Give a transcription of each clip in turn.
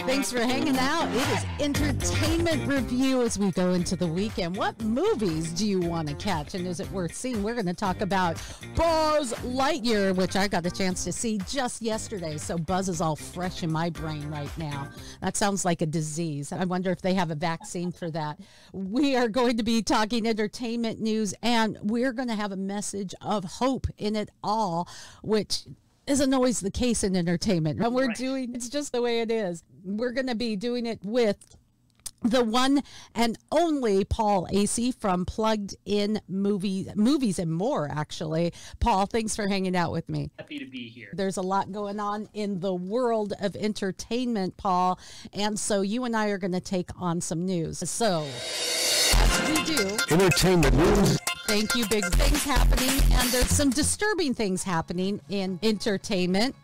Thanks for hanging out. It is entertainment review as we go into the weekend. What movies do you want to catch, and is it worth seeing? We're going to talk about Buzz Lightyear, which I got a chance to see just yesterday, so Buzz is all fresh in my brain right now. That sounds like a disease. I wonder if they have a vaccine for that. We are going to be talking entertainment news, and we're going to have a message of hope in it all, which isn't always the case in entertainment. And we're doing, it's just the way it is. We're going to be doing it with the one and only Paul Asay from Plugged In Movies and More, actually. Paul, thanks for hanging out with me. Happy to be here. There's a lot going on in the world of entertainment, Paul, and so you and I are going to take on some news. So, as we do, entertainment news. Thank you. Big things happening, and there's some disturbing things happening in entertainment.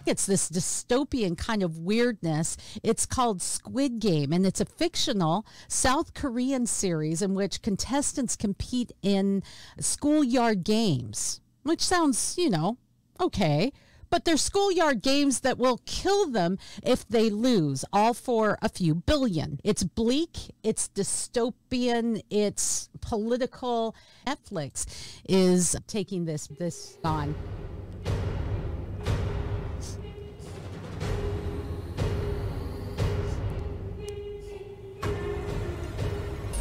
It's this dystopian kind of weirdness. It's called Squid Game, and it's a fictional South Korean series in which contestants compete in schoolyard games, which sounds, okay. But they're schoolyard games that will kill them if they lose, all for a few billion. It's bleak, it's dystopian, it's political. Netflix is taking this on.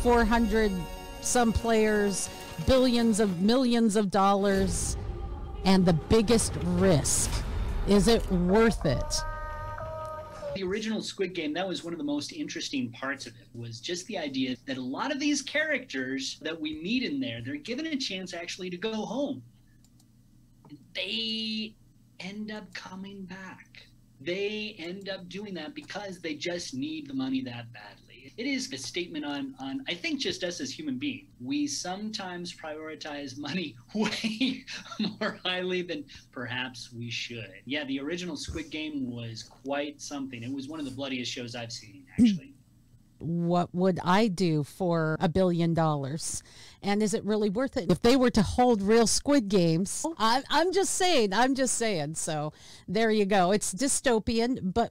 $400 some players, millions of dollars. And the biggest risk, is it worth it? The original Squid Game, that was one of the most interesting parts of it, was just the idea that a lot of these characters that we meet in there, they're given a chance actually to go home. They end up coming back. They end up doing that because they just need the money that badly. It is a statement on I think, just us as human beings. We sometimes prioritize money way more highly than perhaps we should. Yeah, the original Squid Game was quite something. It was one of the bloodiest shows I've seen, actually. What would I do for $1 billion? And is it really worth it? If they were to hold real Squid Games, I'm just saying. So there you go. It's dystopian, but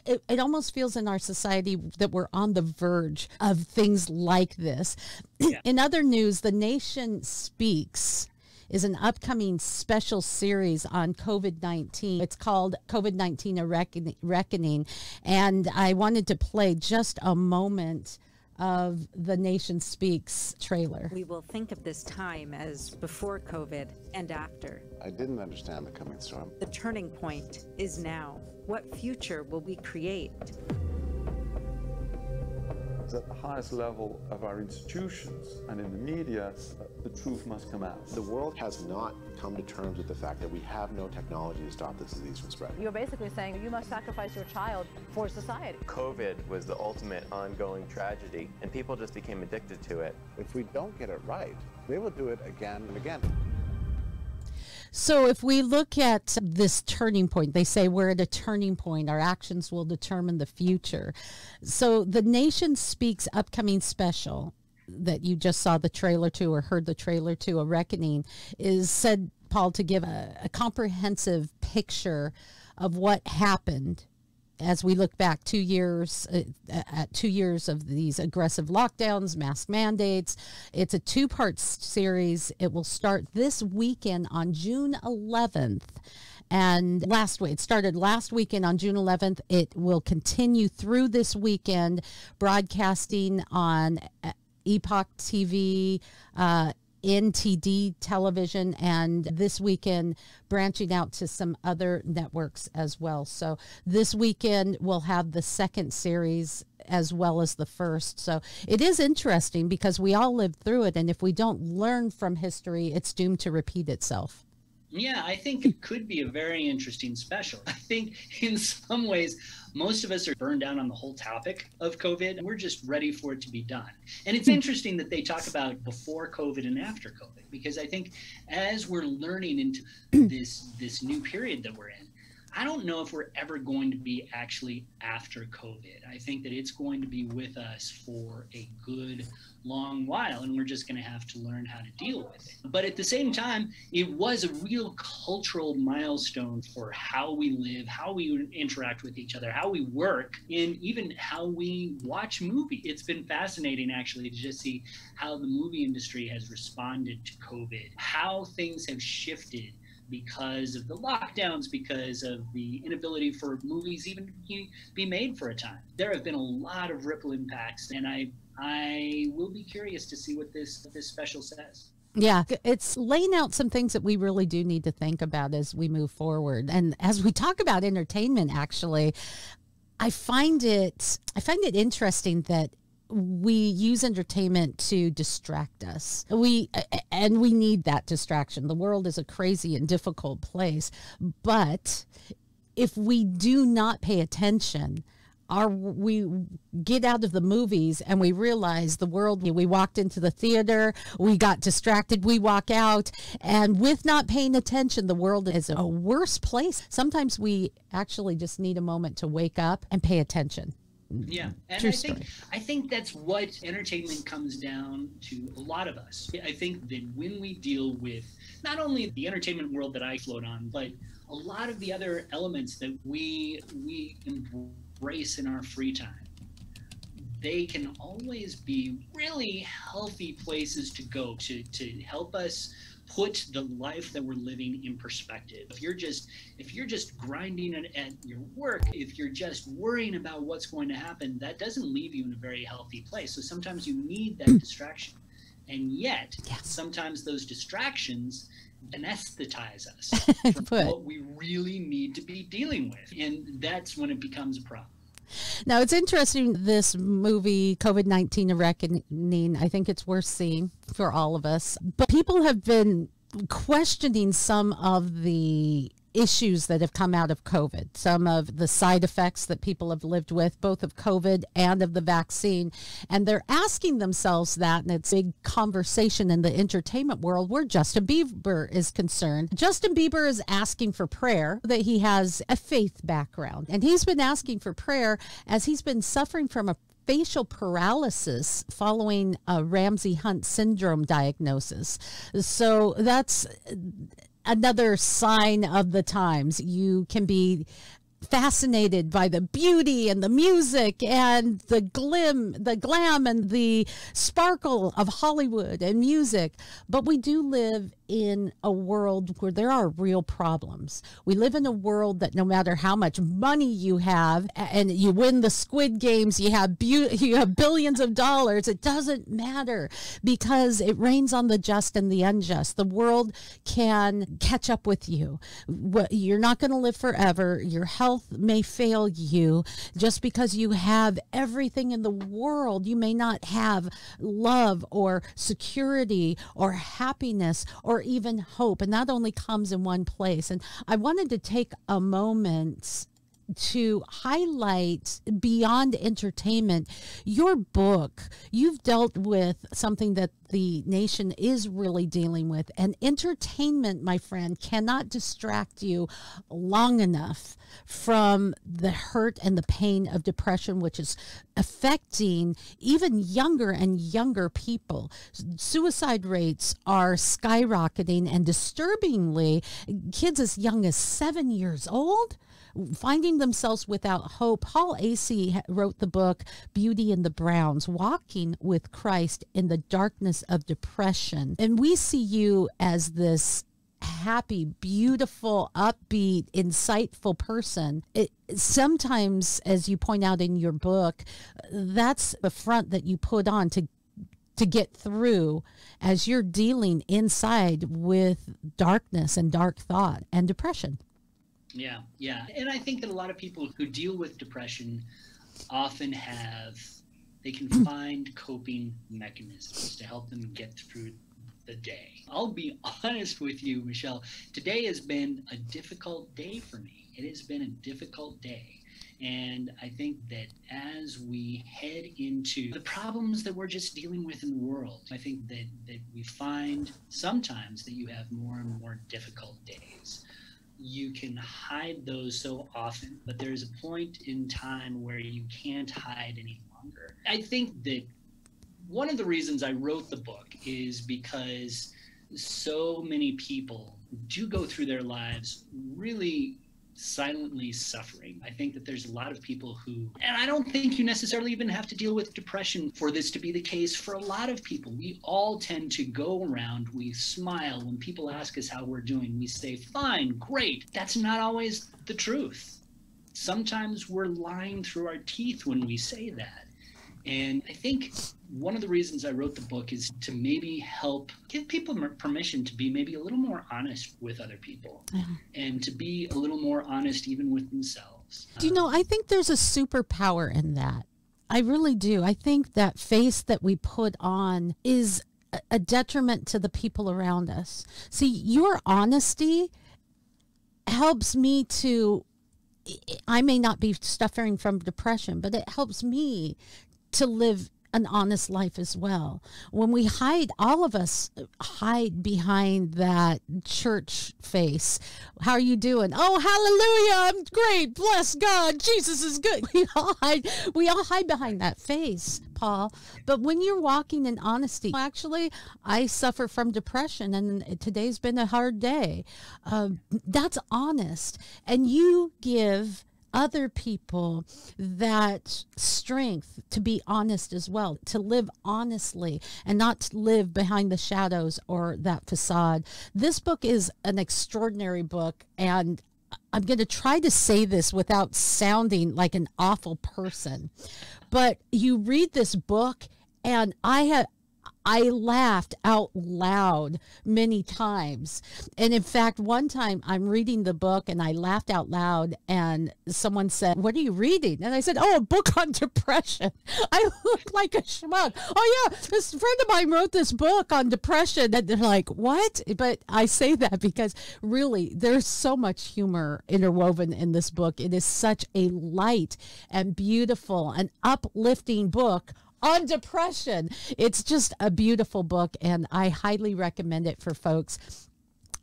it almost feels in our society that we're on the verge of things like this. Yeah. In other news, The Nation Speaks is an upcoming special series on COVID-19. It's called COVID-19 A Reckoning. And I wanted to play just a moment of The Nation Speaks trailer. We will think of this time as before COVID and after. I didn't understand the coming storm. The turning point is now. What future will we create? At the highest level of our institutions and in the media, the truth must come out. The world has not come to terms with the fact that we have no technology to stop this disease from spreading. You're basically saying you must sacrifice your child for society. COVID was the ultimate ongoing tragedy, and people just became addicted to it. If we don't get it right, they will do it again and again. So if we look at this turning point, they say we're at a turning point. Our actions will determine the future. So The Nation Speaks upcoming special that you just saw the trailer to or heard the trailer to, A Reckoning, is said, Paul, to give a comprehensive picture of what happened as we look back 2 years, at 2 years of these aggressive lockdowns, mask mandates. It's a two-part series. It will start this weekend on June 11th. And it started last weekend on June 11th. It will continue through this weekend, broadcasting on Epoch TV, NTD television, and this weekend branching out to some other networks as well. So this weekend we'll have the second series as well as the first. So it is interesting because we all lived through it, and if we don't learn from history, it's doomed to repeat itself. Yeah, I think it could be a very interesting special. I think in some ways, most of us are burned out on the whole topic of COVID, and we're just ready for it to be done. And it's interesting that they talk about before COVID and after COVID, because I think as we're learning into this new period that we're in, I don't know if we're ever going to be actually after COVID. I think that it's going to be with us for a good long while, and we're just going to have to learn how to deal with it. But at the same time, it was a real cultural milestone for how we live, how we interact with each other, how we work, and even how we watch movies. It's been fascinating, actually, to just see how the movie industry has responded to COVID, how things have shifted because of the lockdowns, because of the inability for movies even to be made for a time. There have been a lot of ripple impacts, and I will be curious to see what this special says. Yeah, it's laying out some things that we really do need to think about as we move forward. And as we talk about entertainment, actually, I find it interesting that we use entertainment to distract us. We need that distraction. The world is a crazy and difficult place, but if we do not pay attention, we get out of the movies and we realize the world, we walked into the theater, we got distracted, we walk out, and with not paying attention, the world is a worse place. Sometimes we actually just need a moment to wake up and pay attention. Yeah, and I think that's what entertainment comes down to a lot of us. I think that when we deal with not only the entertainment world that I float on, but a lot of the other elements that we embrace in our free time, they can always be really healthy places to go to help us put the life that we're living in perspective. If you're just grinding at your work, if you're just worrying about what's going to happen, that doesn't leave you in a very healthy place. So sometimes you need that distraction. And yet, sometimes those distractions anesthetize us from what we really need to be dealing with. And that's when it becomes a problem. Now, it's interesting, this movie, COVID-19 A Reckoning, I think it's worth seeing for all of us. But people have been questioning some of the issues that have come out of COVID, some of the side effects that people have lived with, both of COVID and of the vaccine. And they're asking themselves that, and it's a big conversation in the entertainment world where Justin Bieber is concerned. Justin Bieber is asking for prayer, that he has a faith background. And he's been asking for prayer as he's been suffering from a facial paralysis following a Ramsay Hunt syndrome diagnosis. So that's another sign of the times. You can be fascinated by the beauty and the music and the glam and the sparkle of Hollywood and music. But we do live in a world where there are real problems. We live in a world that no matter how much money you have and you win the Squid Games, you have billions of dollars, it doesn't matter because it rains on the just and the unjust. The world can catch up with you. You're not going to live forever. Your health may fail you. Just because you have everything in the world, you may not have love or security or happiness or even hope. And that only comes in one place. And I wanted to take a moment to highlight, beyond entertainment, your book. You've dealt with something that the nation is really dealing with, and entertainment, my friend, cannot distract you long enough from the hurt and the pain of depression, which is affecting even younger and younger people. Suicide rates are skyrocketing, and disturbingly, kids as young as 7 years old finding themselves without hope. Paul Asay wrote the book Beauty and the Browns, Walking with Christ in the Darkness of Depression. And we see you as this happy, beautiful, upbeat, insightful person. Sometimes, as you point out in your book, that's the front that you put on to get through as you're dealing inside with darkness and dark thought and depression. Yeah. And I think that a lot of people who deal with depression often they can find coping mechanisms to help them get through the day. I'll be honest with you, Michelle. Today has been a difficult day for me. It has been a difficult day. And I think that as we head into the problems that we're just dealing with in the world, I think that we find sometimes that you have more and more difficult days. you can hide those so often, but there's a point in time where you can't hide any longer. I think that one of the reasons I wrote the book is because so many people do go through their lives really silently suffering. I think that there's a lot of people who, and I don't think you necessarily even have to deal with depression for this to be the case for a lot of people. We all tend to go around, we smile when people ask us how we're doing. We say, fine, great. That's not always the truth. Sometimes we're lying through our teeth when we say that. And I think one of the reasons I wrote the book is to maybe help give people permission to be maybe a little more honest with other people and to be a little more honest even with themselves. Do you know, I think there's a superpower in that. I really do. I think that face that we put on is a detriment to the people around us. See, your honesty helps me to, I may not be suffering from depression, but it helps me to live an honest life as well. When we hide, all of us hide behind that church face. How are you doing? Oh, hallelujah, I'm great. Bless God. Jesus is good. We all hide behind that face, Paul. But when you're walking in honesty, actually, I suffer from depression and today's been a hard day. That's honest. And you give other people that strength to be honest as well, to live honestly and not to live behind the shadows or that facade. This book is an extraordinary book, and I'm going to try to say this without sounding like an awful person, but you read this book and I laughed out loud many times. And in fact, one time I'm reading the book and I laughed out loud and someone said, "What are you reading?" And I said, "Oh, a book on depression." I look like a schmuck. "Oh yeah, this friend of mine wrote this book on depression." And they're like, "What?" But I say that because really there's so much humor interwoven in this book. It is such a light and beautiful and uplifting book on depression. It's just a beautiful book, and I highly recommend it for folks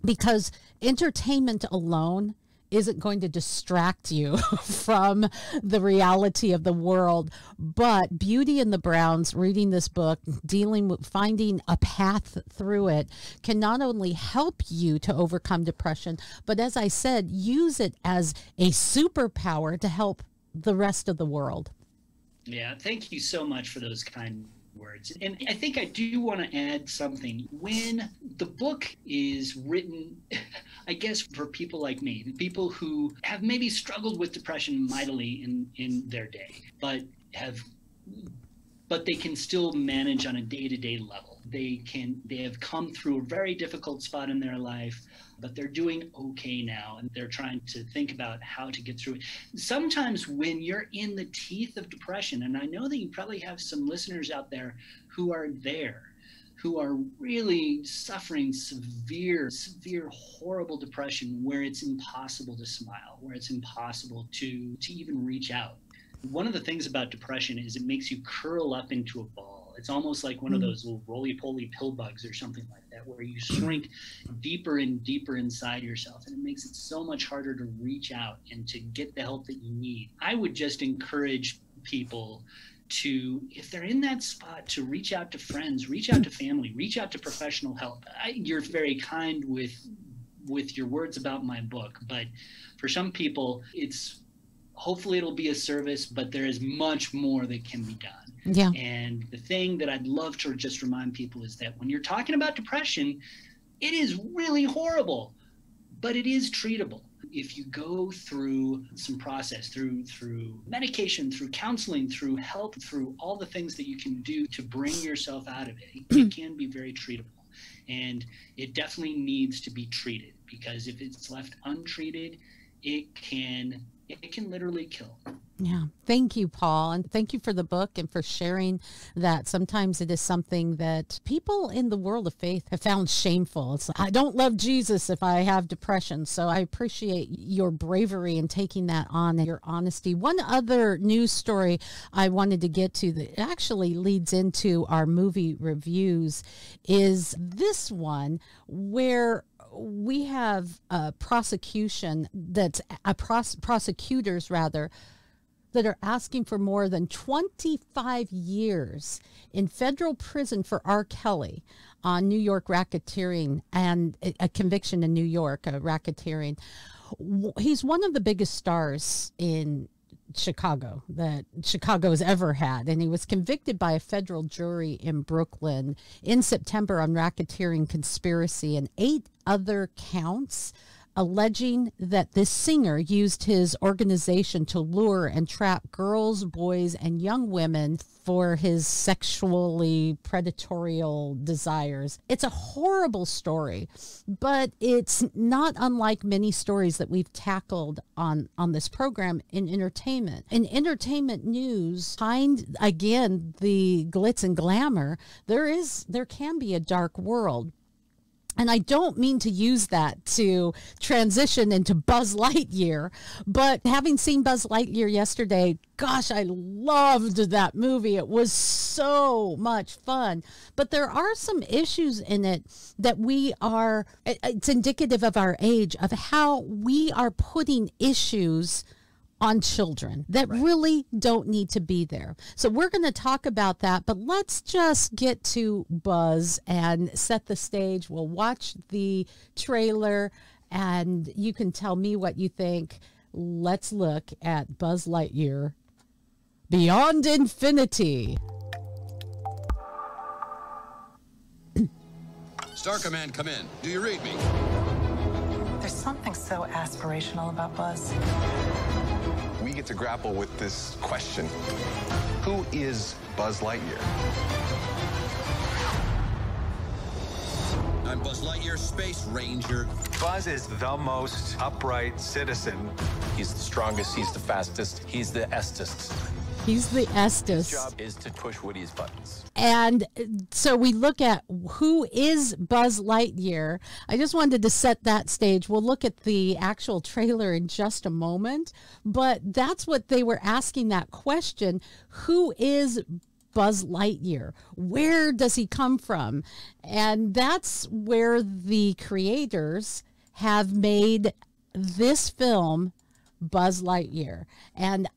because entertainment alone isn't going to distract you from the reality of the world. But Beauty and the Browns, reading this book, dealing with finding a path through it, can not only help you to overcome depression, but as I said, use it as a superpower to help the rest of the world. Yeah, thank you so much for those kind words. And I think I do want to add something. When the book is written, I guess for people like me, people who have maybe struggled with depression mightily in their day, but they can still manage on a day-to-day level. They have come through a very difficult spot in their life, but they're doing okay now, and they're trying to think about how to get through it. Sometimes when you're in the teeth of depression, and I know that you probably have some listeners out there who are there, who are really suffering severe, horrible depression where it's impossible to smile, where it's impossible to even reach out. One of the things about depression is it makes you curl up into a ball. It's almost like one of those little roly-poly pill bugs or something like that, where you shrink deeper and deeper inside yourself, and it makes it so much harder to reach out and to get the help that you need. I would just encourage people to, if they're in that spot, to reach out to friends, reach out to family, reach out to professional help. You're very kind with your words about my book, but for some people, hopefully it'll be a service, but there is much more that can be done. Yeah. And the thing that I'd love to just remind people is that when you're talking about depression, it is really horrible, but it is treatable. If you go through some process, through medication, through counseling, through help, through all the things that you can do to bring yourself out of it, it can be very treatable. And it definitely needs to be treated, because if it's left untreated, it can literally kill. Yeah. Thank you, Paul. And thank you for the book and for sharing that. Sometimes it is something that people in the world of faith have found shameful. It's like, I don't love Jesus if I have depression. So I appreciate your bravery in taking that on and your honesty. One other news story I wanted to get to that actually leads into our movie reviews is this one, where we have a prosecution that's prosecutors rather that are asking for more than 25 years in federal prison for R. Kelly on New York racketeering and a conviction in New York, racketeering. He's one of the biggest stars in Chicago that Chicago has ever had, and he was convicted by a federal jury in Brooklyn in September on racketeering, conspiracy, and 8 other counts, alleging that this singer used his organization to lure and trap girls, boys, and young women for his sexually predatory desires. It's a horrible story, but it's not unlike many stories that we've tackled on this program in entertainment. In entertainment news, behind, again, the glitz and glamour, there can be a dark world. And I don't mean to use that to transition into Buzz Lightyear, but having seen Buzz Lightyear yesterday, gosh, I loved that movie. It was so much fun. But there are some issues in it that it's indicative of our age, of how we are putting issues on children that really don't need to be there. So we're going to talk about that, but let's just get to Buzz and set the stage. We'll watch the trailer and you can tell me what you think. Let's look at Buzz Lightyear Beyond Infinity. Star Command, come in. Do you read me? There's something so aspirational about Buzz. We get to grapple with this question. Who is Buzz Lightyear? I'm Buzz Lightyear, Space Ranger. Buzz is the most upright citizen. He's the strongest, he's the fastest, he's the estest. He's the Estes. His job is to push Woody's buttons. And so we look at who is Buzz Lightyear. I just wanted to set that stage. We'll look at the actual trailer in just a moment. But that's what they were asking, that question. Who is Buzz Lightyear? Where does he come from? And that's where the creators have made this film, Buzz Lightyear. And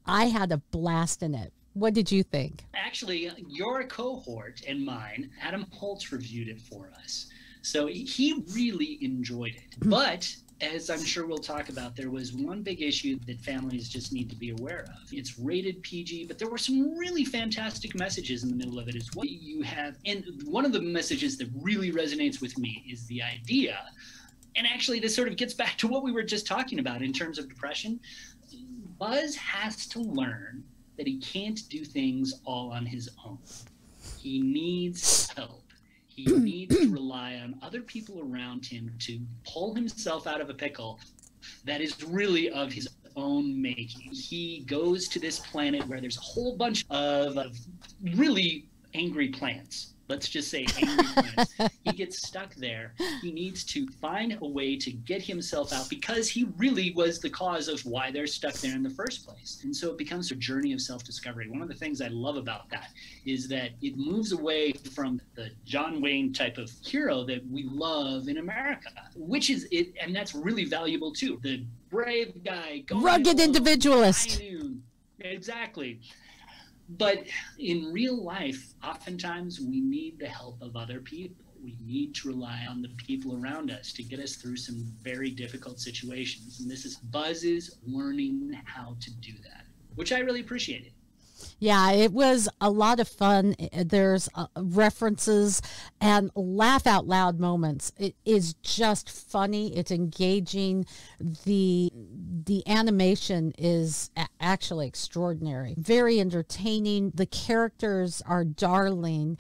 I had a blast in it. What did you think? Actually, your cohort and mine, Adamholtz, reviewed it for us. So he really enjoyed it. But as I'm sure we'll talk about, there was one big issue that families just need to be aware of. It's rated PG, but there were some really fantastic messages in the middle of it as well. You have, and one of the messages that really resonates with me is the idea, and actually this sort of gets back to what we were just talking about in terms of depression. Buzz has to learn that he can't do things all on his own. He needs help. He needs to rely on other people around him to pull himself out of a pickle that is really of his own making. He goes to this planet where there's a whole bunch of really angry plants. Let's just say angry plants. He gets stuck there. He needs to find a way to get himself out because he really was the cause of why they're stuck there in the first place. And so it becomes a journey of self-discovery. One of the things I love about that is that it moves away from the John Wayne type of hero that we love in America, which is it, and that's really valuable too. The brave guy, rugged individualist. Exactly. But in real life, oftentimes we need the help of other people. We need to rely on the people around us to get us through some very difficult situations. And this is Buzz's learning how to do that, which I really appreciated. Yeah, it was a lot of fun. There's references and laugh out loud moments. It is just funny. It's engaging. The animation is actually extraordinary. Very entertaining. The characters are darling.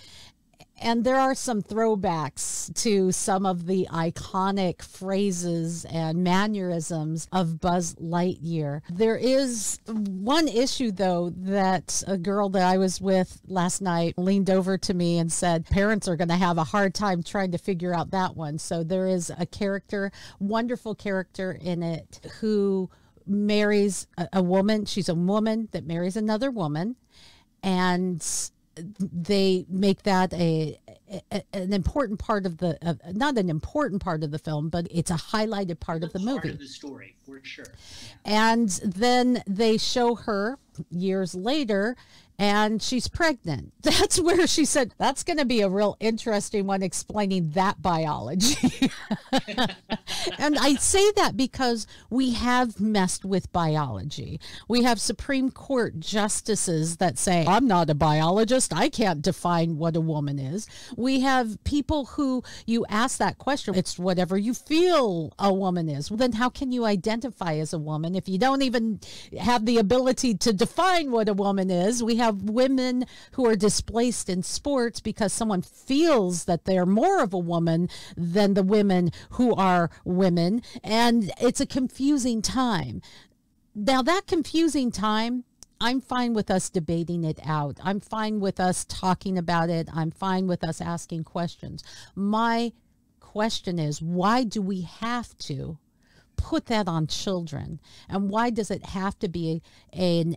And there are some throwbacks to some of the iconic phrases and mannerisms of Buzz Lightyear. There is one issue, though, that a girl that I was with last night leaned over to me and said, parents are going to have a hard time trying to figure out that one. So there is a character, wonderful character in it, who marries a woman. She's a woman that marries another woman. And they make that an important part of the, not an important part of the film, but it's a highlighted part of the movie. Part of the story, for sure. And then they show her years later, and she's pregnant. That's where she said, that's going to be a real interesting one, explaining that biology. And I say that because we have messed with biology. We have Supreme Court justices that say, I'm not a biologist. I can't define what a woman is. We have people who, you ask that question, it's whatever you feel a woman is. Well, then how can you identify as a woman if you don't even have the ability to define what a woman is? We have women who are displaced in sports because someone feels that they're more of a woman than the women who are women, and it's a confusing time. Now, that confusing time, I'm fine with us debating it out. I'm fine with us talking about it. I'm fine with us asking questions. My question is, why do we have to put that on children? And why does it have to be a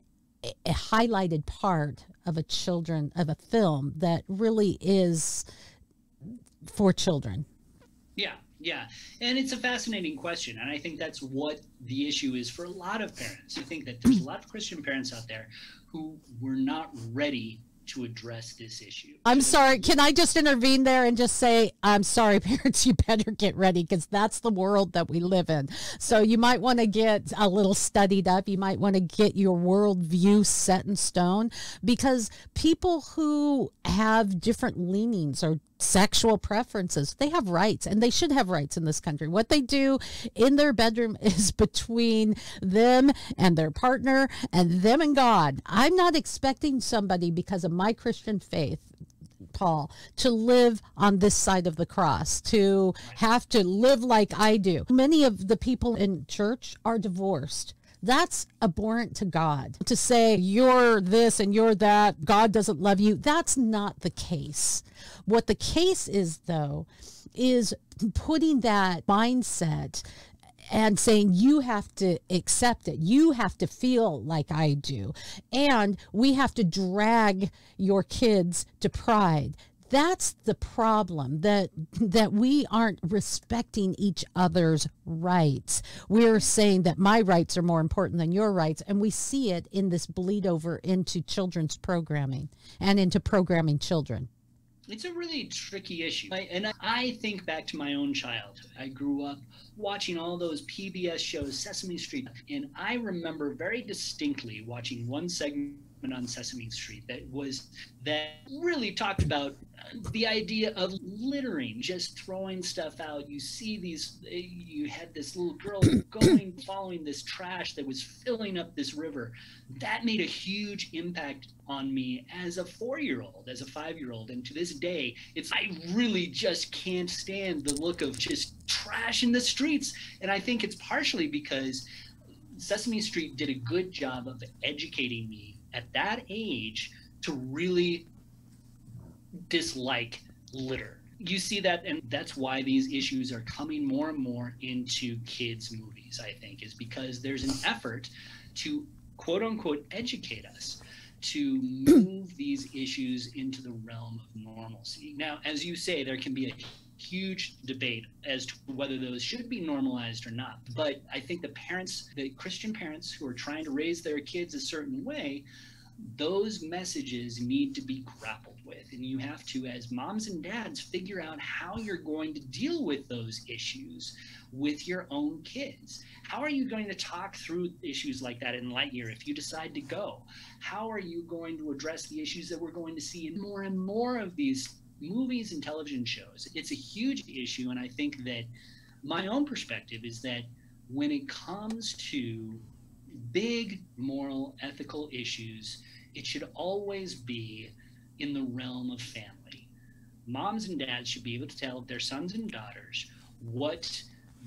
highlighted part of a film that really is for children? Yeah. And it's a fascinating question. And I think that's what the issue is for a lot of parents. I think that there's a lot of Christian parents out there who were not ready to address this issue. I'm sorry. Can I just intervene there and just say, I'm sorry, parents, you better get ready, because that's the world that we live in. So you might want to get a little studied up. You might want to get your worldview set in stone, because people who have different leanings or sexual preferences, they have rights, and they should have rights in this country. What they do in their bedroom is between them and their partner and them and God. I'm not expecting somebody, because of my Christian faith, Paul, to live on this side of the cross, to have to live like I do. Many of the people in church are divorced. That's abhorrent to God. To say you're this and you're that, God doesn't love you, that's not the case. What the case is, though, is putting that mindset and saying you have to accept it. You have to feel like I do. And we have to drag your kids to pride. That's the problem, that we aren't respecting each other's rights. We're saying that my rights are more important than your rights, and we see it in this bleed over into children's programming and into programming children. It's a really tricky issue. And I think back to my own childhood. I grew up watching all those PBS shows, Sesame Street, and I remember very distinctly watching one segment on Sesame Street that really talked about the idea of littering, just throwing stuff out. You had this little girl following this trash that was filling up this river. That made a huge impact on me as a 4-year-old, as a 5-year-old. And to this day, I really just can't stand the look of just trash in the streets. And I think it's partially because Sesame Street did a good job of educating me at that age to really dislike litter. You see that, and that's why these issues are coming more and more into kids' movies, I think, is because there's an effort to quote unquote educate us to move these issues into the realm of normalcy. Now, as you say, there can be a huge debate as to whether those should be normalized or not. But I think the Christian parents who are trying to raise their kids a certain way, those messages need to be grappled with. And you have to, as moms and dads, figure out how you're going to deal with those issues with your own kids. How are you going to talk through issues like that in Lightyear if you decide to go? How are you going to address the issues that we're going to see in more and more of these movies and television shows? It's a huge issue, and I think that my own perspective is that when it comes to big moral, ethical issues, it should always be in the realm of family. Moms and dads should be able to tell their sons and daughters what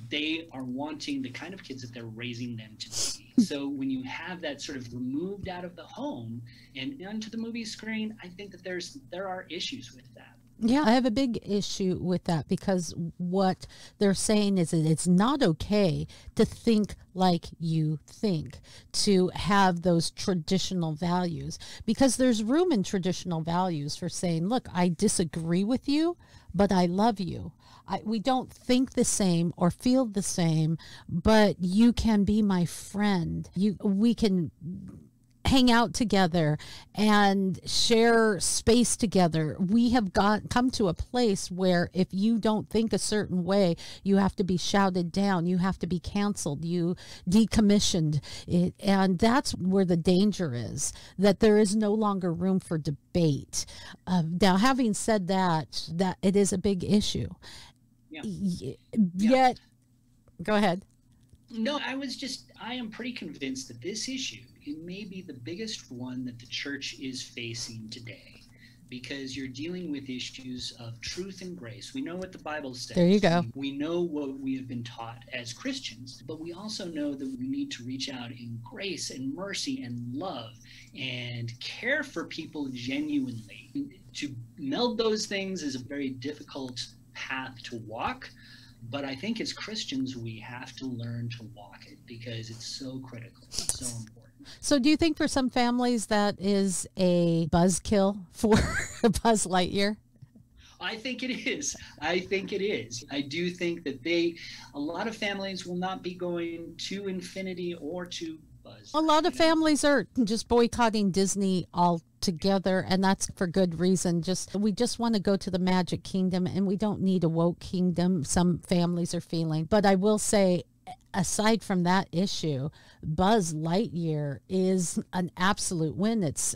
they are wanting, the kind of kids that they're raising them to be. So when you have that sort of removed out of the home and onto the movie screen, I think that there are issues with that. Yeah, I have a big issue with that because what they're saying is that it's not okay to think like you think, to have those traditional values, because there's room in traditional values for saying, look, I disagree with you, but I love you. We don't think the same or feel the same, but you can be my friend. We can hang out together and share space together. We have come to a place where if you don't think a certain way, you have to be shouted down, you have to be canceled, you decommissioned. And that's where the danger is, that there is no longer room for debate. Now, having said that it is a big issue. Yet, go ahead. No, I am pretty convinced that this issue, it may be the biggest one that the church is facing today, because you're dealing with issues of truth and grace. We know what the Bible says. There you go. We know what we have been taught as Christians, but we also know that we need to reach out in grace and mercy and love and care for people genuinely. To meld those things is a very difficult path to walk. But I think as Christians, we have to learn to walk it because it's so critical, it's so important. So do you think for some families that is a buzzkill for Buzz Lightyear? I think it is. I do think that a lot of families will not be going to Infinity or to Buzz. A lot of families are just boycotting Disney altogether, and that's for good reason. We just want to go to the Magic Kingdom, and we don't need a woke kingdom, some families are feeling. But I will say, aside from that issue, Buzz Lightyear is an absolute win. It's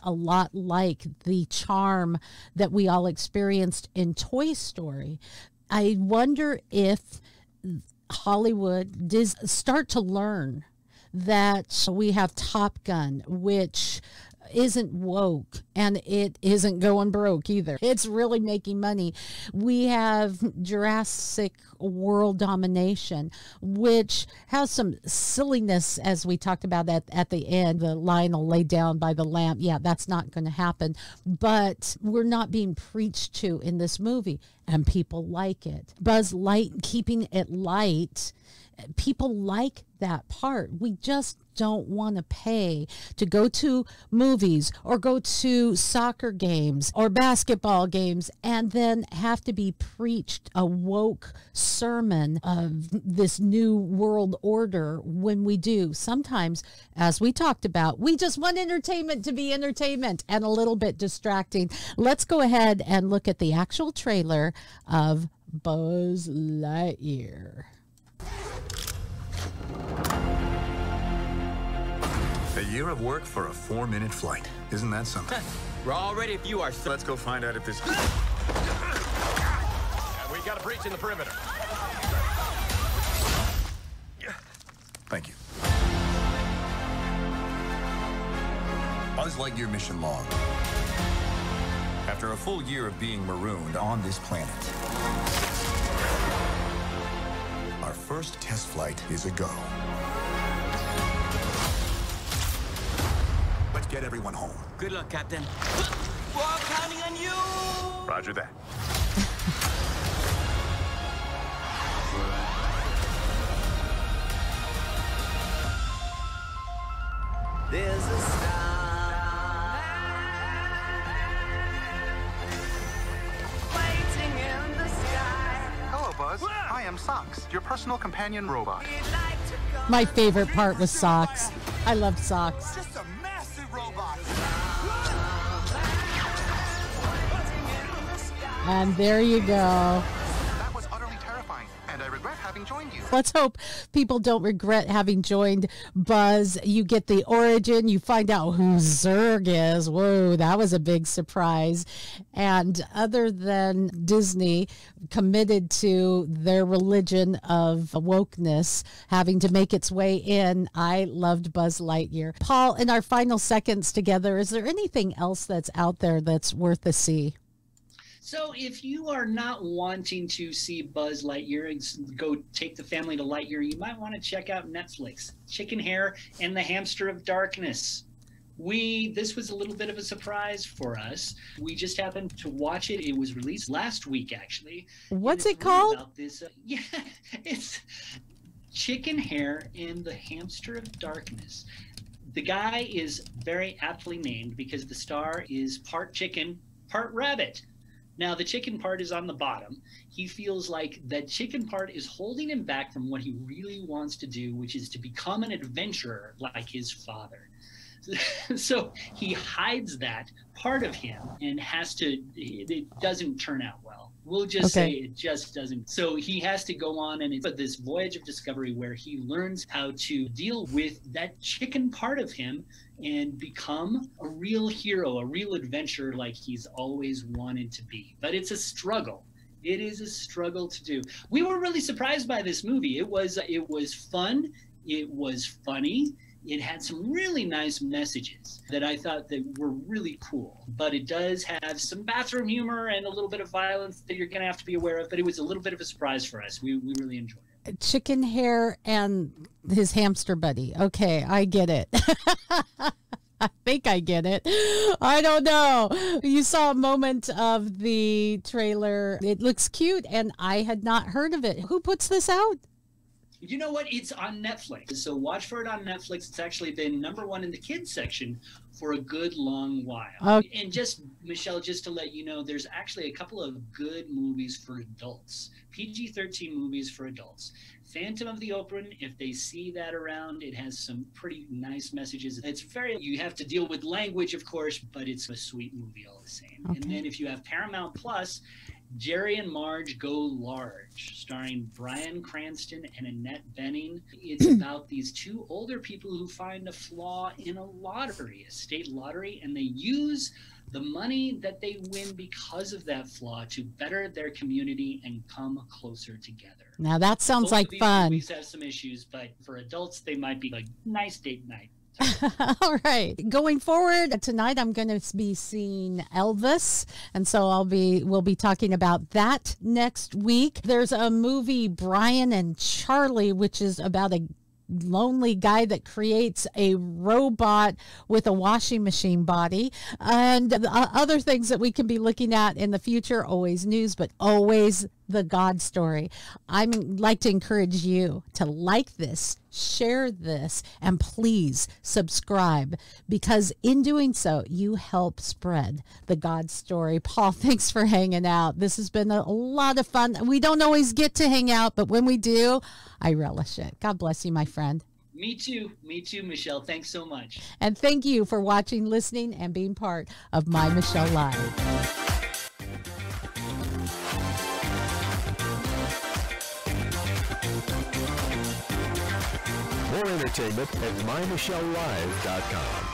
a lot like the charm that we all experienced in Toy Story. I wonder if Hollywood does start to learn that we have Top Gun, which isn't woke and it isn't going broke either. It's really making money. We have Jurassic World Domination, which has some silliness, as we talked about at the end. The lion will lay down by the lamb. Yeah, that's not going to happen. But we're not being preached to in this movie, and people like it. Buzz Light, keeping it light. People like that part. We just don't want to pay to go to movies or go to soccer games or basketball games and then have to be preached a woke sermon of this new world order when we do. Sometimes, as we talked about, we just want entertainment to be entertainment and a little bit distracting. Let's go ahead and look at the actual trailer of Buzz Lightyear. A year of work for a 4-minute flight. Isn't that something? We're all ready if you are, sir. Let's go find out if this... We got a breach in the perimeter. Thank you. Buzz Lightyear mission log. After a full year of being marooned on this planet, our first test flight is a go. Let's get everyone home. Good luck, Captain. We're all counting on you! Roger that. There's a star waiting in the sky. Hello, Buzz. I am Socks, your personal companion robot. My favorite part was Socks. I love Socks. Just a massive robot. And there you go. That was utterly terrifying, and I regret having joined you. Let's hope people don't regret having joined Buzz. You get the origin. You find out who Zurg is. Whoa, that was a big surprise. And other than Disney committed to their religion of wokeness having to make its way in, I loved Buzz Lightyear. Paul, in our final seconds together, is there anything else that's out there that's worth a see? So if you are not wanting to see Buzz Lightyear and go take the family to Lightyear, you might want to check out Netflix, Chicken Hair and the Hamster of Darkness. This was a little bit of a surprise for us. We just happened to watch it. It was released last week, actually. What's it called? About this, it's Chicken Hair and the Hamster of Darkness. The guy is very aptly named because the star is part chicken, part rabbit. Now, the chicken part is on the bottom. He feels like that chicken part is holding him back from what he really wants to do, which is to become an adventurer like his father. So he hides that part of him and it doesn't turn out well. We'll just say it just doesn't. So he has to go on and it's this voyage of discovery where he learns how to deal with that chicken part of him and become a real hero, a real adventurer like he's always wanted to be. But it's a struggle. It is a struggle to do. We were really surprised by this movie. It was fun. It was funny. It had some really nice messages that I thought that were really cool. But it does have some bathroom humor and a little bit of violence that you're going to have to be aware of. But it was a little bit of a surprise for us. We really enjoyed it. Chicken Hair and his hamster buddy. Okay, I get it. I think I get it. I don't know. You saw a moment of the trailer. It looks cute, and I had not heard of it. Who puts this out? You know what? It's on Netflix. So watch for it on Netflix. It's actually been #1 in the kids section for a good long while. Okay. And just, Michelle, just to let you know, there's actually a couple of good movies for adults. PG-13 movies for adults. Phantom of the Opera, if they see that around, it has some pretty nice messages. You have to deal with language, of course, but it's a sweet movie all the same. Okay. And then if you have Paramount Plus, Jerry and Marge Go Large, starring Bryan Cranston and Annette Bening. It's about these two older people who find a flaw in a lottery, a state lottery, and they use the money that they win because of that flaw to better their community and come closer together. Now that sounds like fun. Movies have some issues, but for adults, they might be like nice date night. All right. Going forward, tonight I'm going to be seeing Elvis, and so we'll be talking about that next week. There's a movie, Brian and Charlie, which is about a lonely guy that creates a robot with a washing machine body, and other things that we can be looking at in the future. Always news, but always the God story. I'd like to encourage you to like this, share this, and please subscribe, because in doing so, you help spread the God story. Paul, thanks for hanging out. This has been a lot of fun. We don't always get to hang out, but when we do, I relish it. God bless you, my friend. Me too, Michelle. Thanks so much. And thank you for watching, listening, and being part of My Michelle Live. More entertainment at MyMichelleLive.com.